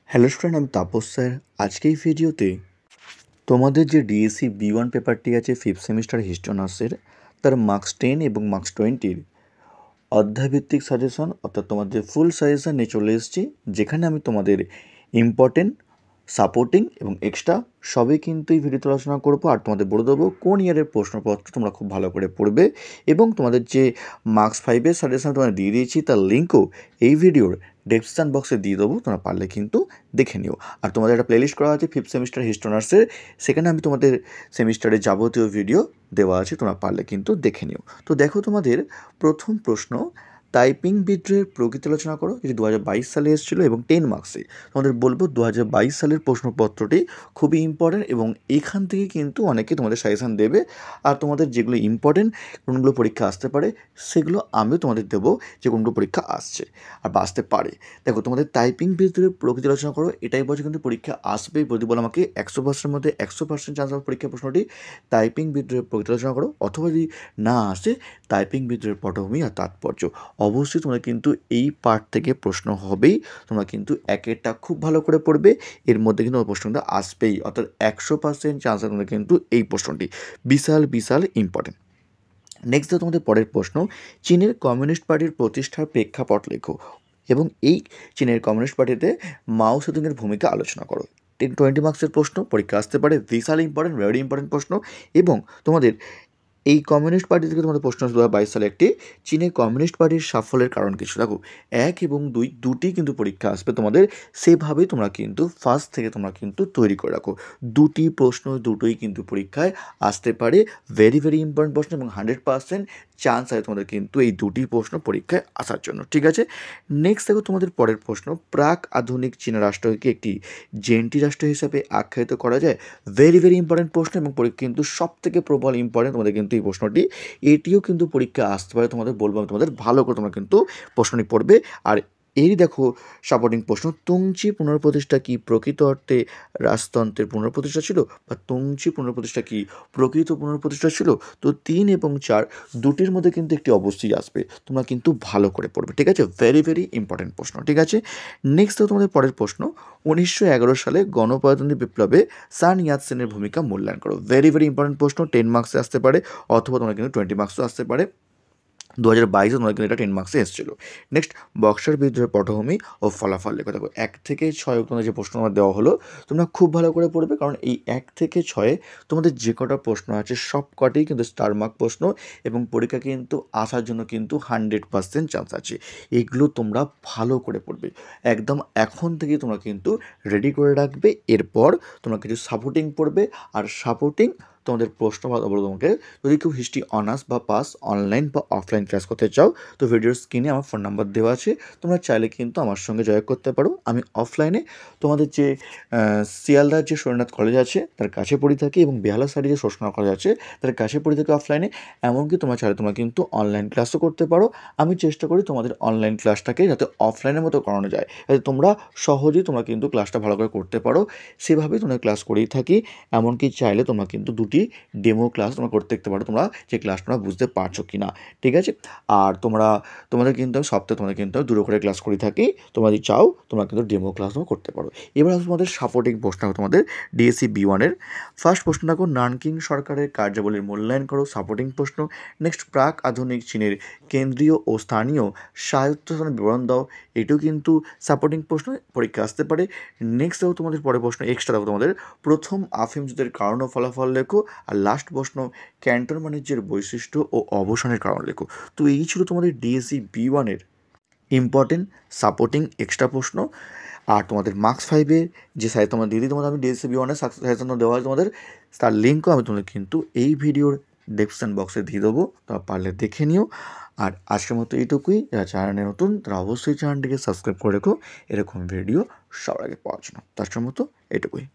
Hello student, আমি Tapas sir. আজকে এই ভিডিওতে তোমাদের যে ডিএসসি বি1 পেপারটি আছে ফিফথ সেমিস্টার হিস্ট্রি অনার্সের, তার মার্কস 10 এবং মার্কস 20 অধ্যায়ভিত্তিক সাজেশন অর্থাৎ তোমাদের ফুল সাজেশন নিয়ে চলে এসেছি, যেখানে আমি তোমাদের ইম্পর্টেন্ট, সাপোর্টিং এবং এক্সট্রা সবই কিন্তু এই ভিডিওতে আলোচনা করবো। আর তোমাদের বলে দেবো কোন ইয়ারের প্রশ্নপত্র তোমরা খুব ভালো করে পড়বে, এবং তোমাদের যে মার্কস 5-এর সাজেশন তোমাদের দিয়ে দিয়েছি তার লিঙ্কও এই ভিডিওর ডেসক্রিপশন বক্সে দিয়ে দেবো, তোমরা পারলে কিন্তু দেখে নিও। আর তোমাদের একটা প্লেলিস্ট করা আছে ফিফথ সেমিস্টার হিস্ট্রি অনার্সের, সেখানে আমি তোমাদের সেমিস্টারের যাবতীয় ভিডিও দেওয়া আছে, তোমরা পারলে কিন্তু দেখে নিও। তো দেখো, তোমাদের প্রথম প্রশ্ন, টাইপিং বিদ্রোহের প্রকৃতি আলোচনা করো, যেটি 2022 সালে এসেছিলো এবং 10 মার্কসে। তোমাদের বলবো 2022 সালের প্রশ্নপত্রটি খুবই ইম্পর্টেন্ট, এবং এখান থেকে কিন্তু অনেকে তোমাদের সাজেশান দেবে। আর তোমাদের যেগুলো ইম্পর্টেন্ট, কোনগুলো পরীক্ষা আসতে পারে, সেগুলো আমিও তোমাদের দেবো যে কোনগুলো পরীক্ষা আসছে আর বা আসতে পারে। দেখো, তোমাদের টাইপিং বিদ্রোহের প্রকৃতি আলোচনা করো, এটাই বলছে কিন্তু পরীক্ষা আসবে। যদি বলো আমাকে 100%-এর মধ্যে 100% চান্স হবে পরীক্ষা প্রশ্নটি, টাইপিং বিদ্রোহের প্রকৃতি আলোচনা করো। অথবা যদি না আসে, টাইপিং বিদ্রোহের পটভূমি আর তাৎপর্য। অবশ্যই তোমরা কিন্তু এই পার্ট থেকে প্রশ্ন হবেই, তোমরা কিন্তু একেরটা খুব ভালো করে পড়বে, এর মধ্যে কিন্তু প্রশ্নটা আসবেই। অর্থাৎ 100% চান্স আছে তোমরা কিন্তু এই প্রশ্নটি বিশাল বিশাল ইম্পর্টেন্ট। নেক্সট তোমাদের পরের প্রশ্ন, চীনের কমিউনিস্ট পার্টির প্রতিষ্ঠার প্রেক্ষাপট লেখো, এবং এই চীনের কমিউনিস্ট পার্টিতে মাও সেতুংয়ের ভূমিকা আলোচনা করো। 20 মার্কসের প্রশ্ন পরীক্ষা আসতে পারে, বিশাল ইম্পর্টেন্ট, ভেরি ইম্পর্টেন্ট প্রশ্ন। এবং তোমাদের এই কমিউনিস্ট পার্টি থেকে তোমাদের প্রশ্ন 2022 সালে একটি, চীনের কমিউনিস্ট পার্টির সাফল্যের কারণ কিছু। দেখো, 1 এবং 2 দুটি কিন্তু পরীক্ষা আসবে তোমাদের, সেভাবেই তোমরা কিন্তু ফার্স্ট থেকে তোমরা কিন্তু তৈরি করে রাখো। দুটি প্রশ্ন দুটোই কিন্তু পরীক্ষায় আসতে পারে, ভেরি ভেরি ইম্পর্টেন্ট প্রশ্ন, এবং 100% চান্স আছে তোমাদের কিন্তু এই দুটি প্রশ্ন পরীক্ষায় আসার জন্য। ঠিক আছে, নেক্সট দেখো, তোমাদের পরের প্রশ্ন, প্রাক আধুনিক চীনা রাষ্ট্রকে একটি জেনটি রাষ্ট্র হিসাবে আখ্যায়িত করা যায়। ভেরি ভেরি ইম্পর্টেন্ট প্রশ্ন, এবং পরীক্ষা কিন্তু সব থেকে প্রবল ইম্পর্টেন্ট তোমাদের কিন্তু এই প্রশ্নটি, এটিও কিন্তু পরীক্ষা আসতে পারে। তোমাদের বলবো আমি তোমাদের ভালো করে তোমরা কিন্তু প্রশ্নটি পড়বে। আর এরই দেখো সাপোর্টিং প্রশ্ন, তুংচি পুনঃপ্রতিষ্ঠা কি প্রকৃত অর্থে রাজতন্ত্রের পুনঃপ্রতিষ্ঠা ছিল, বা তুংচি পুনঃপ্রতিষ্ঠা কি প্রকৃত পুনঃপ্রতিষ্ঠা ছিল? তো 3 এবং 4 দুটির মধ্যে কিন্তু একটি অবশ্যই আসবে, তোমরা কিন্তু ভালো করে পড়বে। ঠিক আছে, ভেরি ভেরি ইম্পর্টেন্ট প্রশ্ন। ঠিক আছে, নেক্সট দেখো তোমাদের পরের প্রশ্ন, 1911 সালে গণপ্রজাতন্ত্রী বিপ্লবে সান ইয়াতসেনের ভূমিকা মূল্যায়ন করো। ভেরি ভেরি ইম্পর্টেন্ট প্রশ্ন, 10 মার্কসে আসতে পারে, অথবা তোমার কিন্তু 20 মার্কসও আসতে পারে। 2022 তোমাদের কিন্তু এটা 10 মার্কসে এসেছিলো। নেক্সট, বক্সার বিদ্রোহের পটভূমি ও ফলাফল লেখো। দেখো, 1 থেকে 6 তোমাদের যে প্রশ্ন আমার দেওয়া হলো, তোমরা খুব ভালো করে পড়বে, কারণ এই 1 থেকে 6 তোমাদের যে কটা প্রশ্ন আছে সব কটাই কিন্তু স্টার মার্ক প্রশ্ন, এবং পরীক্ষা কিন্তু আসার জন্য কিন্তু 100% চান্স আছে। এগুলো তোমরা ভালো করে পড়বে, একদম এখন থেকেই তোমরা কিন্তু রেডি করে রাখবে। এরপর তোমরা কিছু সাপোর্টিং পড়বে, আর সাপোর্টিং তোমাদের প্রশ্ন বলো তোমাকে, যদি কেউ হিস্ট্রি অনার্স বা পাস অনলাইন বা অফলাইন ক্লাস করতে চাও, তো ভিডিওর স্ক্রিনে আমার ফোন নাম্বার দেওয়া আছে, তোমরা চাইলে কিন্তু আমার সঙ্গে যোগাযোগ করতে পারো। আমি অফলাইনে তোমাদের যে শিয়ালদার যে সৈন্যনাথ কলেজ আছে তার কাছে পড়ে থাকি, এবং বেহালা সাইডে যে শোষণা কলেজ আছে তার কাছে পড়ে থাকি অফলাইনে। এমনকি তোমরা চাইলে তোমরা কিন্তু অনলাইন ক্লাসও করতে পারো। আমি চেষ্টা করি তোমাদের অনলাইন ক্লাসটাকে যাতে অফলাইনের মতো করানো যায়, যাতে তোমরা সহজেই তোমরা কিন্তু ক্লাসটা ভালো করে করতে পারো, সেভাবেই তোমরা ক্লাস করেই থাকি। এমনকি চাইলে তোমরা কিন্তু দুটি ডেমো ক্লাস তোমরা করতে দেখতে পারো, তোমরা যে ক্লাস তোমরা বুঝতে পারছো কি না। ঠিক আছে, আর তোমাদের কিন্তু আমি সপ্তাহে তোমাদের কিন্তু আমি 2 করে ক্লাস করে থাকি, তোমরা যদি চাও তোমরা কিন্তু ডেমো ক্লাস তোমরা করতে পারো। এবার তোমাদের সাপোর্টিং প্রশ্ন তোমাদের ডিএসসি বি1-এর ফার্স্ট প্রশ্ন দেখো, নানকিং সরকারের কার্যাবলীর মূল্যায়ন করো। সাপোর্টিং প্রশ্ন। নেক্সট, প্রাক আধুনিক চীনের কেন্দ্রীয় ও স্থানীয় স্বায়ত্তশাসনের বিবরণ দাও। এটিও কিন্তু সাপোর্টিং প্রশ্ন, পরীক্ষা আসতে পারে। নেক্সট দেখো তোমাদের পরের প্রশ্ন, এক্সট্রা দেখো তোমাদের প্রথম আফিম যুদ্ধের কারণ ও ফলাফল লেখো। আর লাস্ট প্রশ্ন, ক্যান্টন বাণিজ্যের বৈশিষ্ট্য ও অবসানের কারণ লেখো। তো এই ছিল তোমাদের ডিএসসি বি1-এর ইম্পর্টেন্ট সাপোর্টিং এক্সট্রা প্রশ্ন। আর তোমাদের মার্কস 5-এর যে সাইজ তোমাদের দিদি তোমাদের আমি ডিএসসি বি1-এর সাজেশন দেওয়া হয় তোমাদের, তার লিঙ্কও আমি তোমাদের কিন্তু এই ভিডিওর ডেসক্রিপশন বক্সে দিয়ে দেবো, তোমরা পারলে দেখে নিও। আর আজকের মতো এইটুকুই। যারা চ্যানেলে নতুন তারা অবশ্যই চ্যানেলটিকে সাবস্ক্রাইব করে রেখো, এরকম ভিডিও সবার আগে পাওয়ার জন্য। তার মতো এইটুকুই।